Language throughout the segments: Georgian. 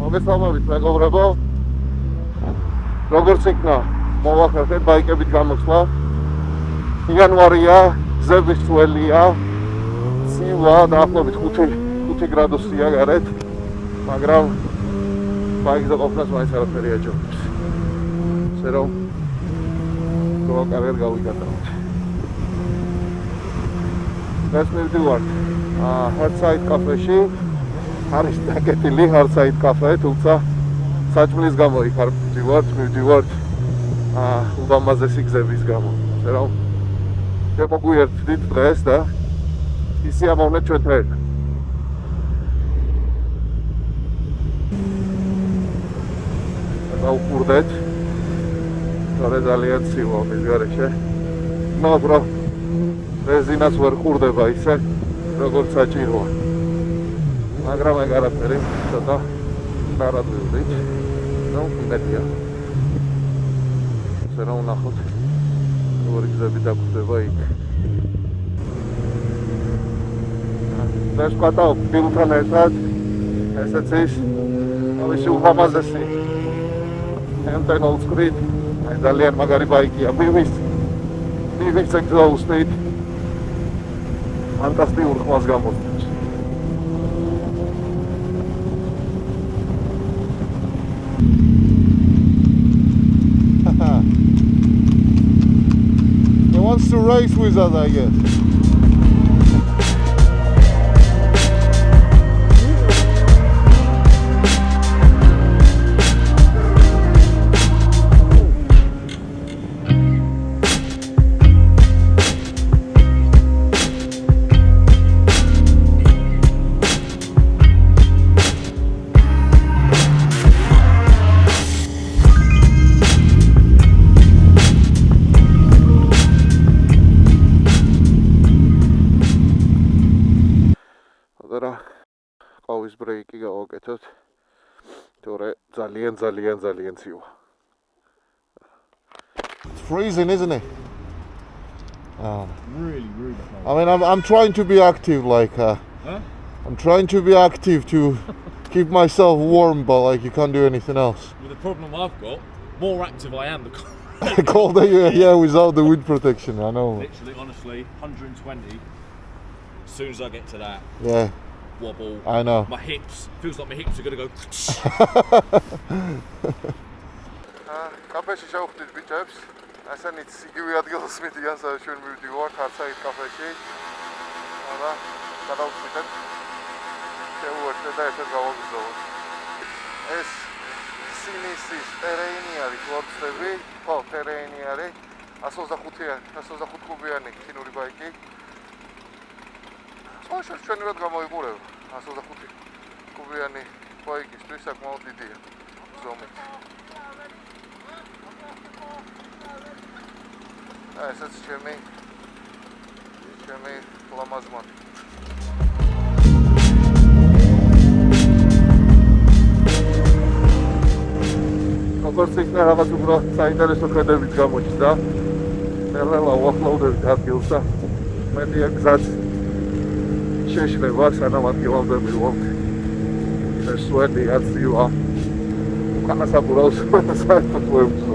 მოგესალმებით მეგობრებო. როგორც იქნა მოვახერხეთ ბაიკებით გამოსვლა. იანვარია, გზების წველია. ცივა დაახლოებით 5 გრადუსია გარეთ. მაგრამ ბაიკზე ყოფნას მაინც არაფერი აჯობებს. ისე რომ კარგად გავიგატავთ. ეს მივდივართ ჰარდსაიდ კაფეში. არის დაკეტილი ჰარდსაიდ კაფე, თუმცა საჭმლის გამო იქ არ მივდივართ ულამაზესი გზების გამო. ისე რომ შემოგვიერთდით დღეს და ისიამოვნეთ ჩვენთან ერთად. გავუყურდეთ. თორე ძალიან ცივა მის გარეშე. მაგრამ რეზინას ვერ ყურდება ისე, როგორც საჭიროა. მაგრამ ეგ არაფერი, ცოტა ნარადვით. ნუ მეტია. ისე რომ ნახოთ, როგორი გზები დაგვხვდება იქ. ეს ყატაო ფილმთან ერთად ესეც ის თავისი ულამაზესი ემტენოლ სკრით ძალიან მაგარი ბაიკია. მივის ეგზაუსტით ფანტასტიურ ხმას გამოსცემს. He wants to race with us, I guess. ყავის ბრეიკი გავაკეთოთ. თორე ძალიან ცივა. It's freezing, isn't it? Really cold. I mean, I'm trying to be active, like I'm trying to be active to keep myself warm, but like you can't do anything else. Well, the problem I've got, more active I am, the colder yeah, without the wind protection, I know. Literally, honestly, 120. As soon as I get to that. Yeah. Wobble. I know. My hips, feels like my hips are gonna go. კაფეში შევხვდით ბიჭებს. ასენიც იგივე ადგილას მიდიან, სადაც ჩვენ მივდივართ, ჰარდსაიდ კაფეში. და გადავწყვიტეთ შევუერთდეთ და ერთად გავაგზავნოთ. ეს სინისის ტერეინი არის, ვორცდები, ხო, ტერეინი არის. 125 კუბიანი ქინური ბაიკი. ოშოს ჩვენი როდ გამოიყურება 125 კუბიანი ბაიკისთვის საკმაოდ დიდია ზომით. ესეც ჩემი ულამაზმანი. როგორც იქნა რაღაც უფრო საინტერესო ხედებით გამოჩნდა. ნელა უახლოვდებით ადგილს და მედია გზაც შეშლება სანამ ადგილამდე მივვალთ. ეს სვეტი აცივა უკანასაბურავს საერთოდ ვებსო.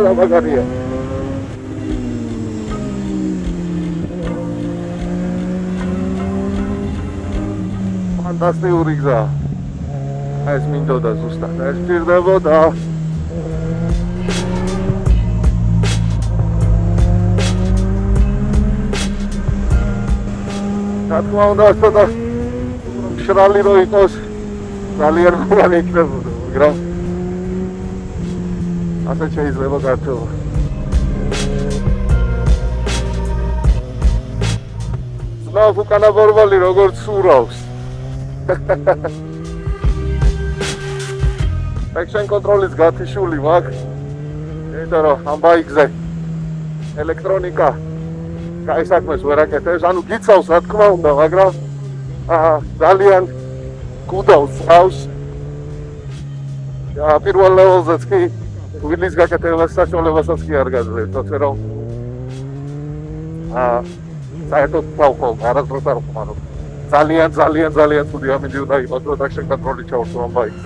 და მაგარია. ფანტასტიკური გზა. ეს მინდოდა ზუსტად. ეს ჭირდებოდა. რა თქმა უნდა, ცოტა მშრალი რო იყოს, ძალიან მაღალი იქნებოდა, მაგრამ ასე შეიძლება გართულო. ზნავ უკანა ბორბალი როგორც სურავს. Traction control-ის გათიშული მაქვს. იმიტომ რომ ამ ბაიკზე ელექტრონიკა კაი საქმეს ვერ აკეთებს, ანუ გიცავს რა თქმა უნდა, მაგრამ ძალიან გუდავს წავს. პირველ ლეველზეც კი ვილის გაკეთებას საშუალებასაც კი არ გაძლევთ, თორე რომ საერთოდ თავყობ არასდროს არ ვხმარო. ძალიან ცუდი ამინდი უნდა იყოს, რომ დაშენ კონტროლი ჩავწვო ამ ბაიკს.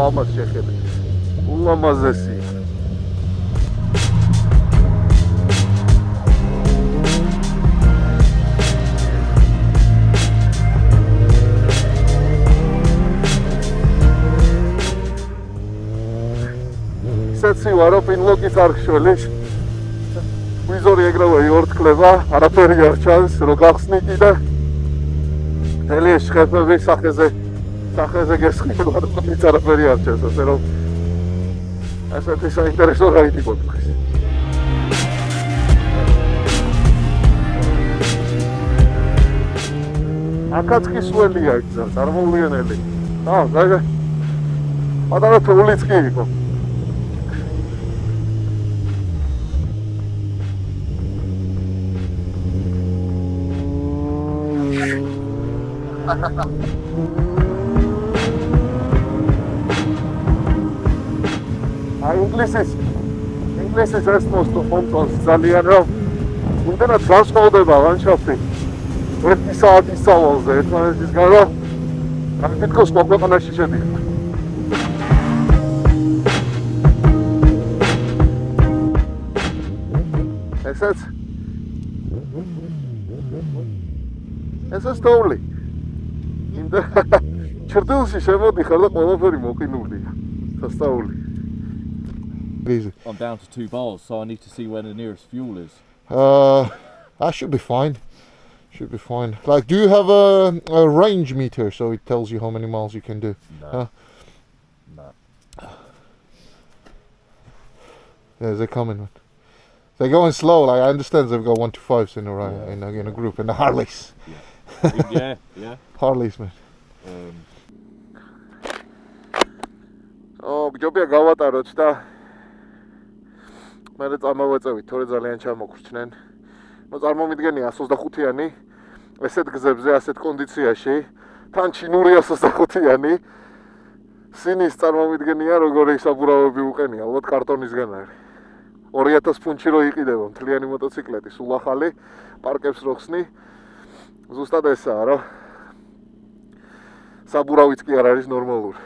ამას შეხედე. ულამაზესი. ისეთი ვარო პინლოკის არ ხშველის. ვიზორი ეგრევე იორთქლება, არაფერი არ ჩანს, რო გახსნი კიდე. მთელი ეს შეფები სახეზე გესხება, რომ nic არაფერი არ ჩანს, ასე რომ ასეთი საინტერესო რაიდი გქონდეს. აქაც კი სველია გზა, წარმოუდგენელი. პატარა თოვლიც კი იყო. ინგლისის ეს მოსტოფონტონს ძალიან რომ იმდენად განსხვავდება ლანდშაფტი ერთი საათის სავალზე ერთმანეთისგან რომ თითქოს ქვეყანაში შედიხარ. ესეც თოვლი. ჩრდილში შემოდიხარ და ყველაფერი მოყინულია. სასწაული. I'm down to 2 bars, so I need to see where the nearest fuel is. That should be fine. Should be fine. Like, do you have a range meter so it tells you how many miles you can do? No. No. Yeah, they're coming, man. They're going slow. Like, I understand they've got 1 to 5s in a group, and the Harleys. Yeah. Harleys, man. გჯობია გავატაროთ და მე წამოვეწევით, თორე ძალიან ჩამოგვრჩნენ. წარმომიდგენია 125-იანი, ესეთ გზებზე, ასეთ კონდიციაში, თან ჩინური 125-იანი. სინის წარმომიდგენია, როგორი საბურავები უყენია, ალბათ კარტონისგან არის. 2000 ფუნტში რო იყიდება მთლიანი მოტოციკლეტი, სულ ახალი, პარკებს რო ხსნი. ზუსტად ესაა, რომ საბურავიც კი არ არის ნორმალური.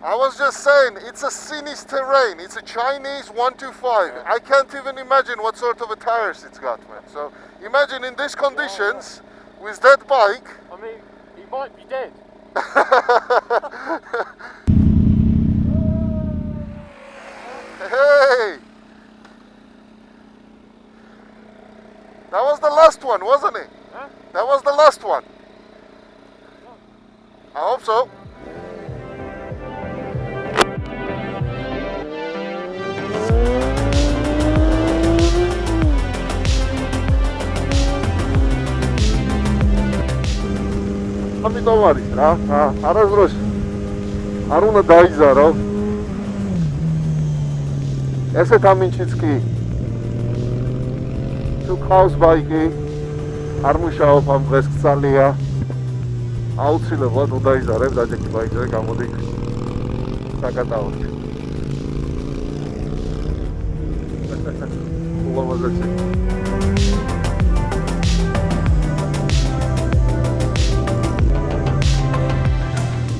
I was just saying, it's a Chinese terrain. It's a Chinese 125. I can't even imagine what sort of a tires it's got, man. So imagine in these conditions, with that bike. I mean, he might be dead. Hey! That was the last one, wasn't it? Huh? That was the last one. I hope so. ამიტომ არის რა, არასდროს არ უნდა დაიზარო. ესეთ ამინჩიც კი თუ ყავს ბაიკი არ მუშაობ ამ დღეს გწალია. აუცილებლად უნდა დაიზარებ დაჭექი ბაიკზე გამოდი საკატაოში. ულამაზესი.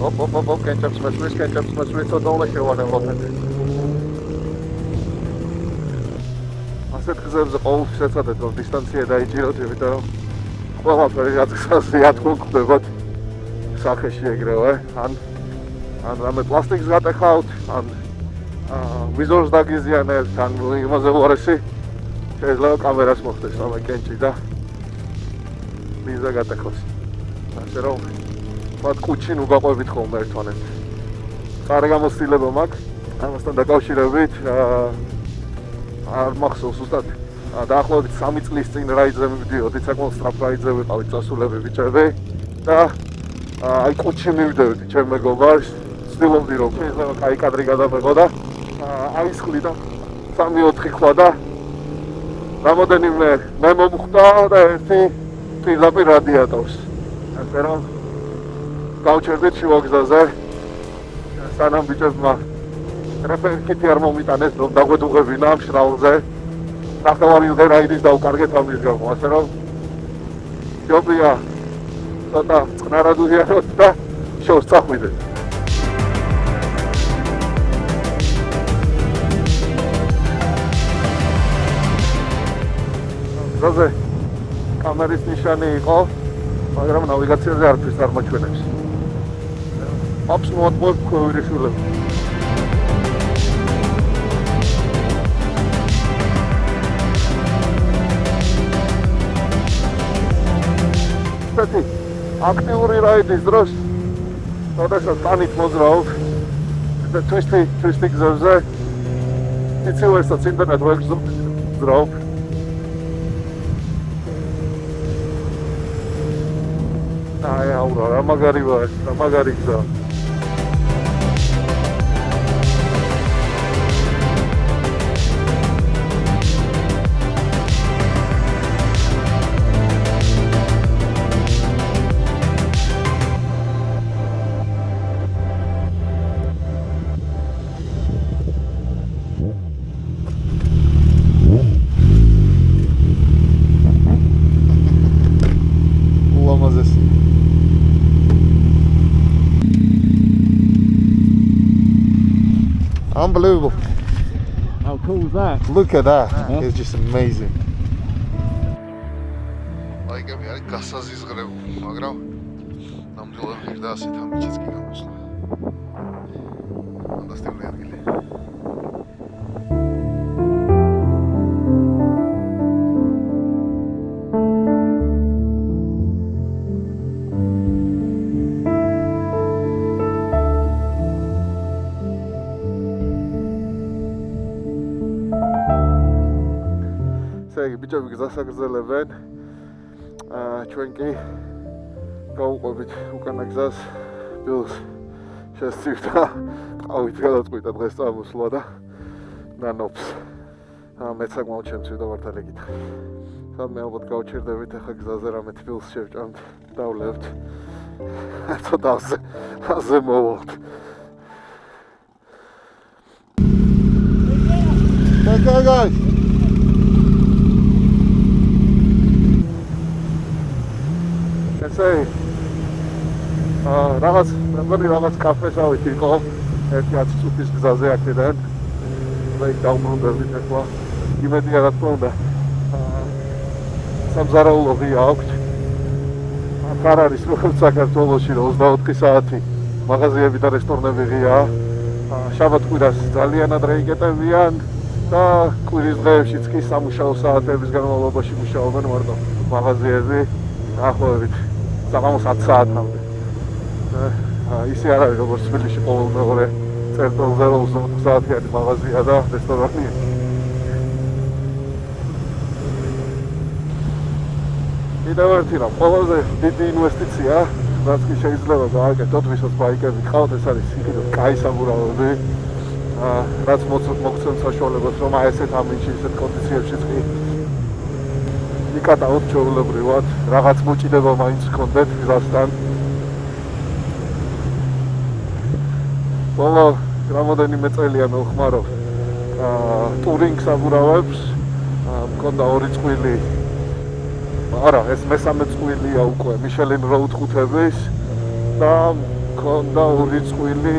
Op, kentjaps meswis, so don't let you want to look at it. ასეთ გზებზე ყოველთვის ეცადეთ, რომ დისტანცია დაიჭიროთ, იმიტომ რომ ყველაფერი რაც გზაზე ათქონდებათ სახეში ეგრევე, ან რამე პლასტიკს გატეხავთ, ან ვიზორს დაგიზიანებთ, ან იმაზე უარესი შეიძლება კამერას მოხდეს რამე კენჭი და ვიზა გატეხოს. ასე რომ მათ კუჩინ უგაყვებით ხოლმე ერთმანეთს. წარე გამოცდილება მაქვს, ამასთან დაკავშირებით არ მახსოვს ზუსტად დაახლოებით 3 წლის წინ რაიდზე მივდიოდი, საკმაოდ სწრაფ რაიდზე ვიყავით წასულები ბიჭები და აი კუჩი მივდევდი ჩემ მეგობარს, ვცდილობდი რომ შეიძლება კაი კადრი გადამეღო და აისხლი და 3-4 ქვა და რამოდენიმე მე მომხვდა და ერთი პირდაპირ რადიატორს. ასე რომ გავჩერდით შუა გზაზე სანამ ბიჭებმა რეფერკიტი არ მომიტანეს რომ დაგვედუღებინა მშრალზე. ნახევარი დღე რაიდის დავკარგეთ ამის გამო, ასე რომ ჯობია ცოტა წყნარად უზიაროთ და შორს წახვიდეთ. გზაზე კამერის ნიშანი იყო, მაგრამ ნავიგაციაზე არაფერს არ მაჩვენებს. აქვს მოატყუებ ქვევირიშვილები. აქტიური რაიდის დროს, როდესაც ტანით მოძრაობ, თვისტი გზებზე, იცი ვერსაც იმდენად ვეგზრაობ. აი აურა, რა მაგარი ვარ, რა მაგარი გზა. Unbelievable. How cool is that? Look at that. Yeah. It's just amazing. ბაიკები არის გასაზიზღრებული, მაგრამ ნამდვილად ღირდა ასეთ ამიჩიც კი გამოსვლა. ფანტასტიკური ადგილი. ბიჭები გზასაგრძელებენ, ჩვენ კი გავუყვებით უკანა გზას, ბილს შესწირდა, ყავით გადაწყვიტა დღეს წამოსვლა და ნანობს. მეც საკმაოდ შემცირდა მართალი გითხრა. სადმე ალბათ გავჩერდებით, ახლა გზაზე რამეთ ბილს შევჭამთ, დავლევთ. ცოტა აზე მოვალთ. Okay guys. რაღაც კაფესავით იყო ერთი 10 წუთის გზაზე აქედან და იქ დავბრუნდებით ახლა იმედია რა თქმა უნდა სამზარეულო ღია აქვს აქ არ არის როგორც საქართველოში 24 საათი მაღაზიები და რესტორნები ღიაა შაბათ-კვირას ძალიან ადრე იკეტებიან და კვირის დღეებშიც კი სამუშაო საათების განმავლობაში მუშაობენ მარტო მაღაზიები დაახლოებით საღამოს 10 საათამდე. ისე არ არის როგორც თბილისში ყოველ მეორე წერტილზე 24 საათიანი მაღაზია და რესტორანია. კიდევ ერთი რამ, ყველაზე დიდი ინვესტიცია, რაც კი შეიძლება გააკეთოთ, ვისაც ბაიკები გყავთ, ეს არის იქიდან კაი საბურავები, რაც მოგცემს საშუალებას, რომ აი ესეთ ამინში, ესეთ კონდიციებშიც კი იკატავთ ჩვეულებრივად, რაღაც მოჭიდება მაინც გქონდეთ გზასთან. ბოლო რამოდენიმე წელია მევხმარობ ტურინგ საბურავებს, მქონდა 2 წყვილი, არა, ეს მესამე წყვილია უკვე მიშელინ როუდ 5-ების და მქონდა 2 წყვილი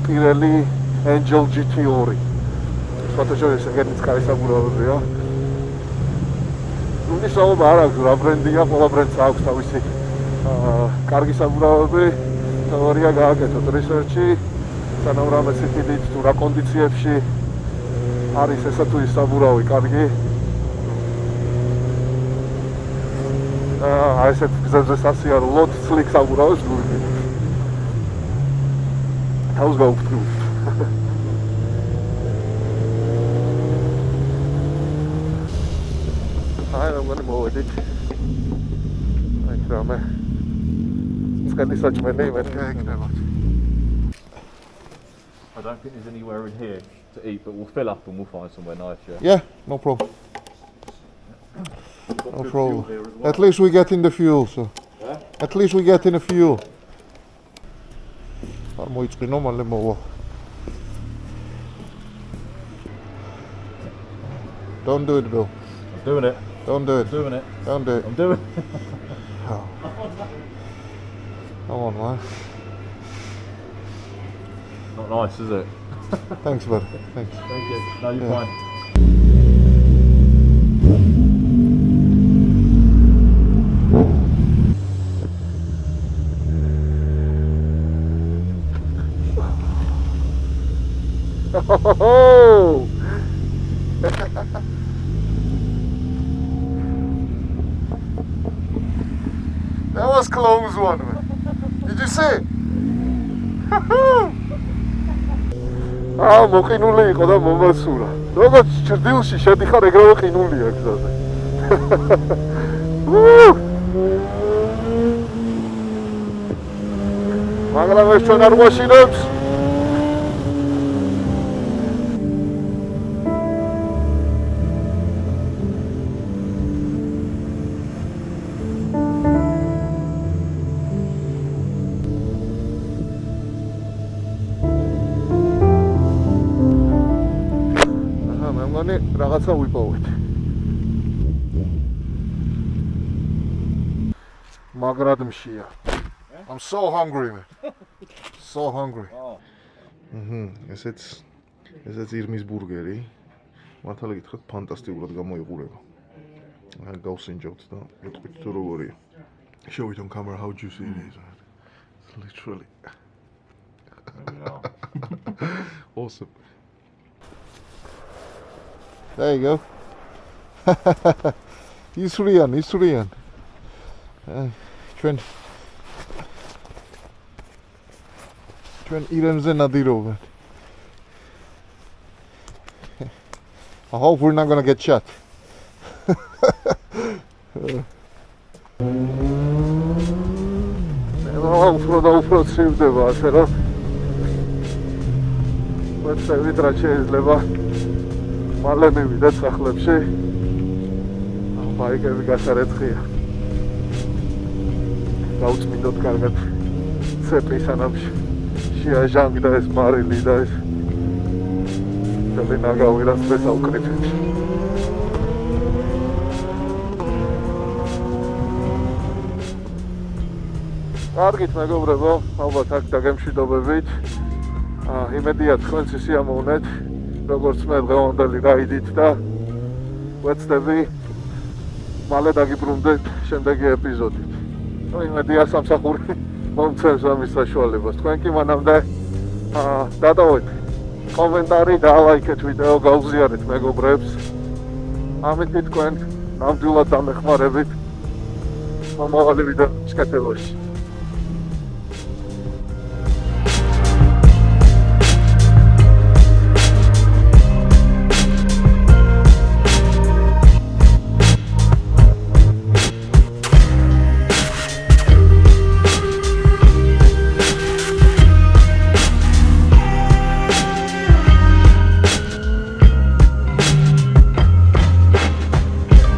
პირელი Angel GT2. სპორტოჟორი შეგერნიც კაი საბურავებია. უნიშნულობა არ აქვს რა ბრენდია, ყველა ბრენდს აქვს თავისი კარგი საბურავები, თეორია გააკეთოთ რისერჩი, სანამ რამე სიტიდით თუ რა კონდიციებში არის ესა თუ ის საბურავი კარგი. აი ესეთ გზებზე სასიარულოდ სლიქ საბურავებს გურგით. თავს გავუფრთხილ. აი მეგონი მოვედით. აი რამე. სკანი საჭმელი მეთქე იქნება. I don't think there's anywhere in here to eat, but we'll fill up and we'll find somewhere nice, yeah? Yeah, no problem. No problem. At least we get in the fuel, so. Yeah? At least we get in the fuel. Moiწყინო მალე მოვა. Don't do it, Bill. I'm doing it. Don't do it. I'm doing it. Don't do it. I'm doing it. Come on, man. Not nice, is it? Thanks, buddy. Thanks. Thank you. No, you're Yeah. fine. Oh! That was close one, man. Did you see? მოყინული იყო და მომასურა. როგორც ჭრდილში შედიხარ, ეგრევე ყინულია გზაზე. მაგრამ ეს ჩვენ არ გვაშინებს. რაღაცა ვიპოვეთ. მაგრადმშია. I'm so hungry, man. So hungry. ესეც ირმის ბურგერი. მართალი გითხრათ, ფანტასტიურად გამოიყურება. აი გავსინჯოთ და ვიტყვით თუ როგორია. Show it on camera how juicy it is. It's literally. Awesome. There you go. 이수리안. ჩვენ 이름ზე ნადირობ. I hope we're not gonna get shot. უფრო ცივდება ასე რომ ვეცდებით რა შეიძლება მალე მივიდეთ სახლებში. ბაიკები გასარეცხია. გავწმინდოთ კარგად ცეპი სანამ შეაჟანგდა ეს მარილი და ეს ძალიან აგავირას მესაუკრიფით. კარგით მეგობრებო, ალბათ აქ დაგემშვიდობებით. იმედია თქვენც ისიამოვნეთ, როგორც მე დღევანდელი რაიდით და ვეცდები მალე დაგიბრუნდეთ შემდეგი ეპიზოდით. იმედია სამსახური მომცემს ამის საშუალებას. თქვენ კი მანამდე დატოვეთ კომენტარი და ლაიქეთ ვიდეო, გაუზიარეთ მეგობრებს. ამით თქვენ ნამდვილად დამეხმარებით მომავალი ვიდეოს ჩაკეთებაში.